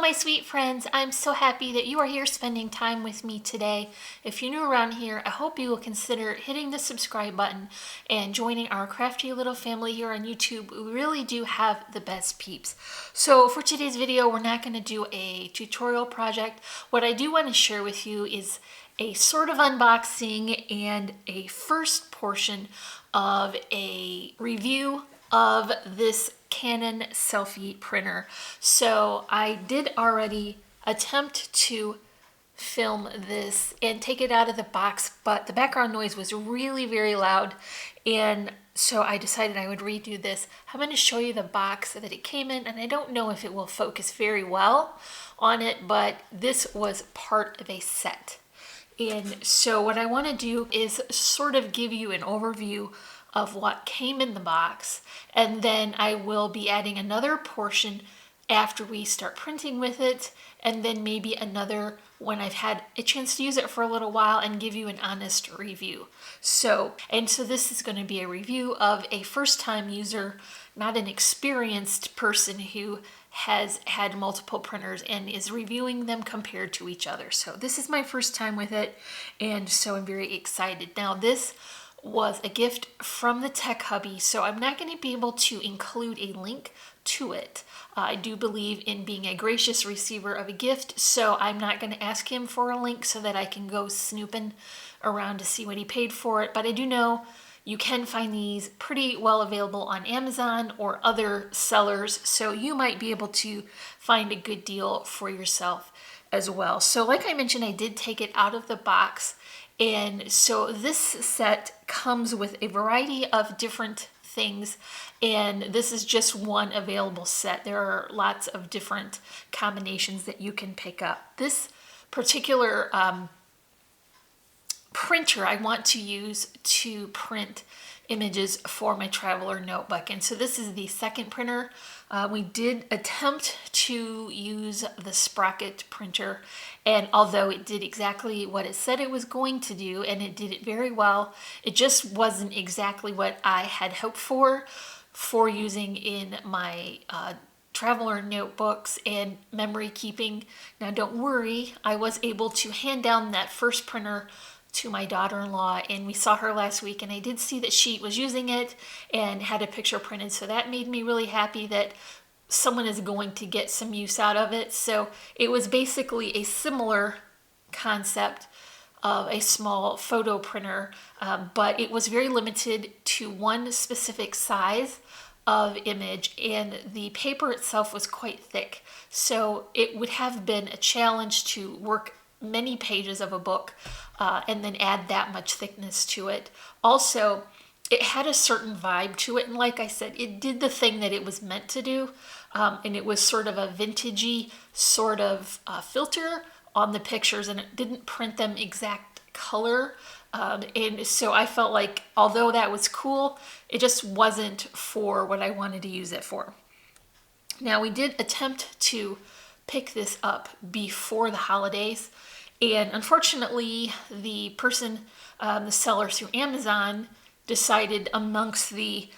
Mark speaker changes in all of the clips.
Speaker 1: my sweet friends. I'm so happy that you are here spending time with me today. If you're new around here, I hope you will consider hitting the subscribe button and joining our crafty little family here on YouTube. We really do have the best peeps. So for today's video, we're not going to do a tutorial project. What I do want to share with you is a sort of unboxing and a first portion of a review of this Canon Selphy printer. So I did already attempt to film this and take it out of the box, but the background noise was really very loud, and so I decided I would redo this. I'm going to show you the box that it came in, and I don't know if it will focus very well on it, but this was part of a set. And so what I want to do is sort of give you an overview of what came in the box, and then I will be adding another portion after we start printing with it, and then maybe another when I've had a chance to use it for a little while and give you an honest review. So this is going to be a review of a first-time user, not an experienced person who has had multiple printers and is reviewing them compared to each other. So this is my first time with it, and so I'm very excited. Now this was a gift from the tech hubby, so I'm not going to be able to include a link to it. I do believe in being a gracious receiver of a gift, so I'm not going to ask him for a link so that I can go snooping around to see what he paid for it. But I do know you can find these pretty well available on Amazon or other sellers, so you might be able to find a good deal for yourself as well. So like I mentioned, I did take it out of the box. And so this set comes with a variety of different things, and this is just one available set. There are lots of different combinations that you can pick up. This particular printer I want to use to print images for my Traveler notebook, and so this is the second printer. We did attempt to use the Sprocket printer, and although it did exactly what it said it was going to do, and it did it very well, it just wasn't exactly what I had hoped for using in my Traveler notebooks and memory keeping. Now don't worry, I was able to hand down that first printer to my daughter-in-law, and we saw her last week, and I did see that she was using it and had a picture printed, so that made me really happy that someone is going to get some use out of it. So it was basically a similar concept of a small photo printer, but it was very limited to one specific size of image, and the paper itself was quite thick, so it would have been a challenge to work many pages of a book and then add that much thickness to it. Also, it had a certain vibe to it, and like I said, it did the thing that it was meant to do, and it was sort of a vintagey sort of filter on the pictures, and it didn't print them exact color, and so I felt like although that was cool, it just wasn't for what I wanted to use it for. Now we did attempt to pick this up before the holidays, and unfortunately the person, the seller through Amazon, decided amongst the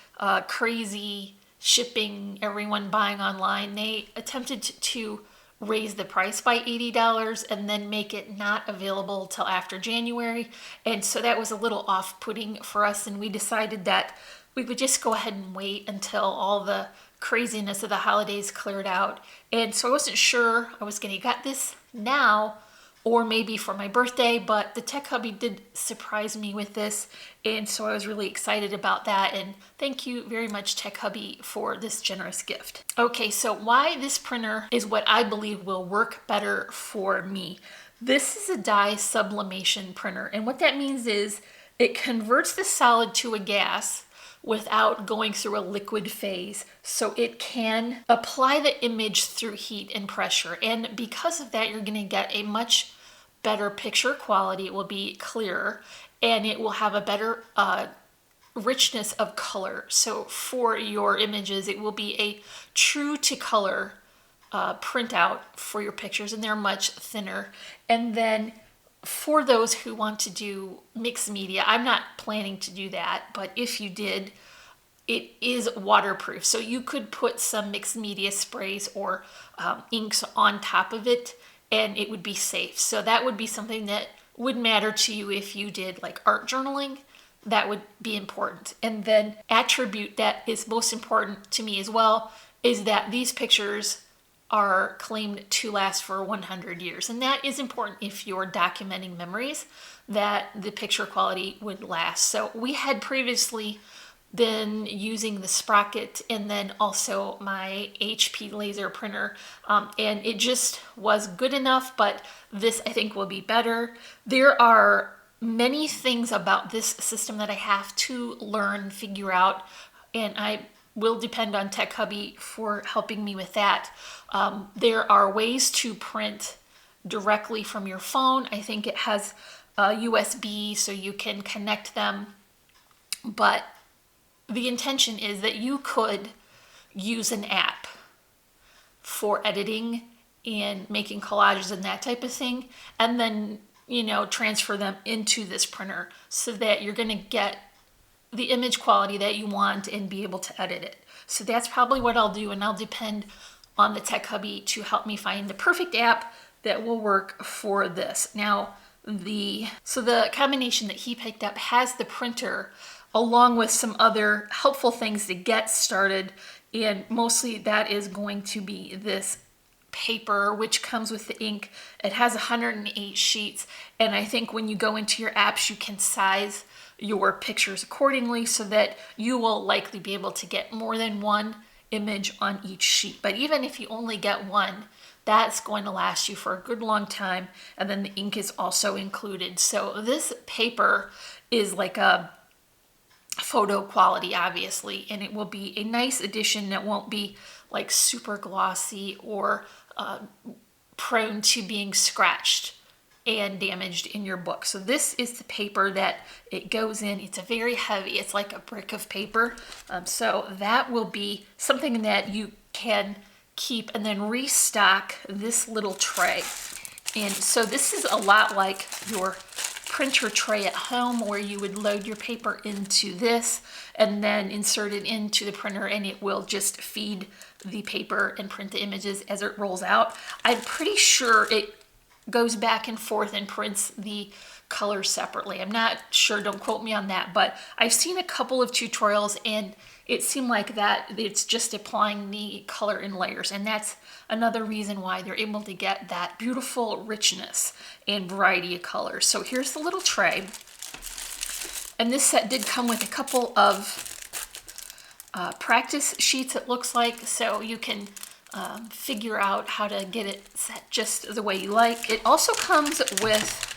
Speaker 1: crazy shipping, everyone buying online, they attempted to raise the price by $80 and then make it not available till after January, and so that was a little off-putting for us, and we decided that we would just go ahead and wait until all the craziness of the holidays cleared out. And so I wasn't sure I was going to get this now or maybe for my birthday, but the tech hubby did surprise me with this, and so I was really excited about that, and thank you very much, tech hubby, for this generous gift. Okay, so why this printer is what I believe will work better for me. This is a dye sublimation printer, and what that means is it converts the solid to a gas without going through a liquid phase, so it can apply the image through heat and pressure, and because of that you're going to get a much better picture quality. It will be clearer, and it will have a better richness of color. So for your images, it will be a true to color printout for your pictures, and they're much thinner. And then for those who want to do mixed media, I'm not planning to do that, but if you did, it is waterproof. So you could put some mixed media sprays or inks on top of it and it would be safe. So that would be something that would matter to you if you did like art journaling. That would be important. And then attribute that is most important to me as well is that these pictures are claimed to last for 100 years. And that is important if you're documenting memories, that the picture quality would last. So we had previously been using the Sprocket and then also my HP laser printer, and it just was good enough, but this I think will be better. There are many things about this system that I have to learn, figure out, and I will depend on Tech Hubby for helping me with that. There are ways to print directly from your phone. I think it has USB so you can connect them, but the intention is that you could use an app for editing and making collages and that type of thing, and then, you know, transfer them into this printer so that you're going to get the image quality that you want and be able to edit it. So that's probably what I'll do, and I'll depend on the Tech Hubby to help me find the perfect app that will work for this. Now, the combination that he picked up has the printer along with some other helpful things to get started, and mostly that is going to be this paper which comes with the ink. It has 108 sheets, and I think when you go into your apps you can size your pictures accordingly so that you will likely be able to get more than one image on each sheet. But even if you only get one, that's going to last you for a good long time, and then the ink is also included. So this paper is like a photo quality, obviously, and it will be a nice addition that won't be like super glossy or prone to being scratched and damaged in your book. So this is the paper that it goes in. It's a very heavy, it's like a brick of paper. So that will be something that you can keep and then restock this little tray. And so this is a lot like your printer tray at home where you would load your paper into this and then insert it into the printer, and it will just feed the paper and print the images as it rolls out. I'm pretty sure it goes back and forth and prints the colors separately. I'm not sure, don't quote me on that, but I've seen a couple of tutorials and it seemed like that it's just applying the color in layers, and that's another reason why they're able to get that beautiful richness and variety of colors. So here's the little tray, and this set did come with a couple of practice sheets, it looks like, so you can figure out how to get it set just the way you like. It also comes with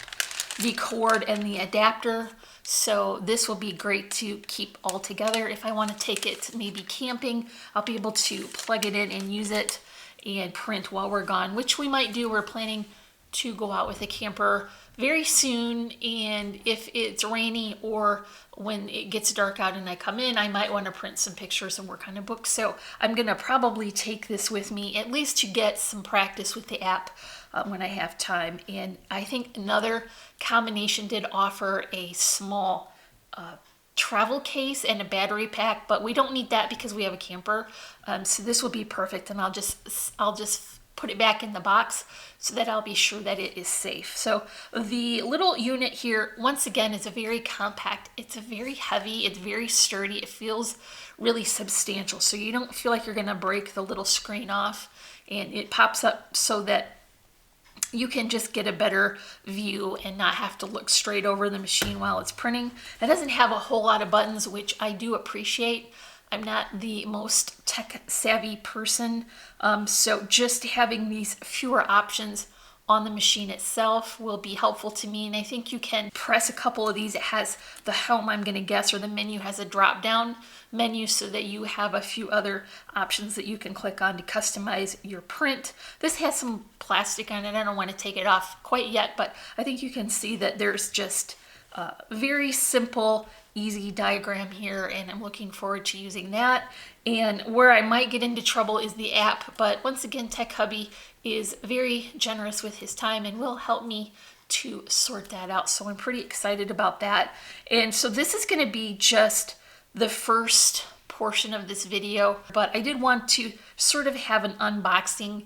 Speaker 1: the cord and the adapter, so this will be great to keep all together. If I want to take it maybe camping, I'll be able to plug it in and use it and print while we're gone, which we might do. We're planning to go out with a camper very soon, and if it's rainy or when it gets dark out and I come in, I might want to print some pictures and work on a book. So I'm gonna probably take this with me at least to get some practice with the app when I have time. And I think another combination did offer a small travel case and a battery pack, but we don't need that because we have a camper. So this will be perfect, and I'll just put it back in the box so that I'll be sure that it is safe. So the little unit here, once again, is a very compact. It's a very heavy, it's very sturdy. It feels really substantial. So you don't feel like you're gonna break the little screen off, and it pops up so that you can just get a better view and not have to look straight over the machine while it's printing. It doesn't have a whole lot of buttons, which I do appreciate. I'm not the most tech savvy person, so just having these fewer options on the machine itself will be helpful to me. And I think you can press a couple of these. It has the home, I'm gonna guess, or the menu has a drop down menu so that you have a few other options that you can click on to customize your print. This has some plastic on it. I don't want to take it off quite yet, but I think you can see that there's just a very simple, easy diagram here, and I'm looking forward to using that. And where I might get into trouble is the app, but once again, Tech Hubby is very generous with his time and will help me to sort that out. So I'm pretty excited about that. And so this is going to be just the first portion of this video, but I did want to sort of have an unboxing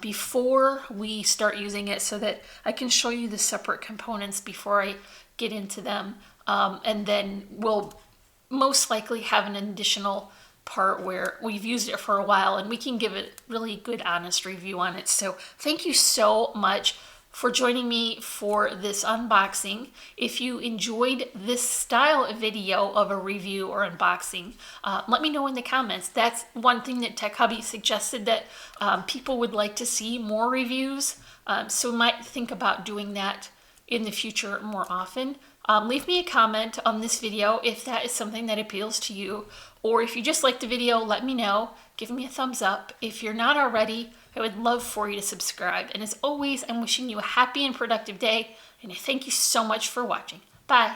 Speaker 1: before we start using it so that I can show you the separate components before I get into them. And then we'll most likely have an additional part where we've used it for a while and we can give a really good honest review on it. So thank you so much for joining me for this unboxing. If you enjoyed this style of video of a review or unboxing, let me know in the comments. That's one thing that Tech Hubby suggested, that people would like to see more reviews. So we might think about doing that in the future more often. Leave me a comment on this video if that is something that appeals to you, or if you just like the video, let me know. Give me a thumbs up. If you're not already, I would love for you to subscribe. And as always, I'm wishing you a happy and productive day, and I thank you so much for watching. Bye.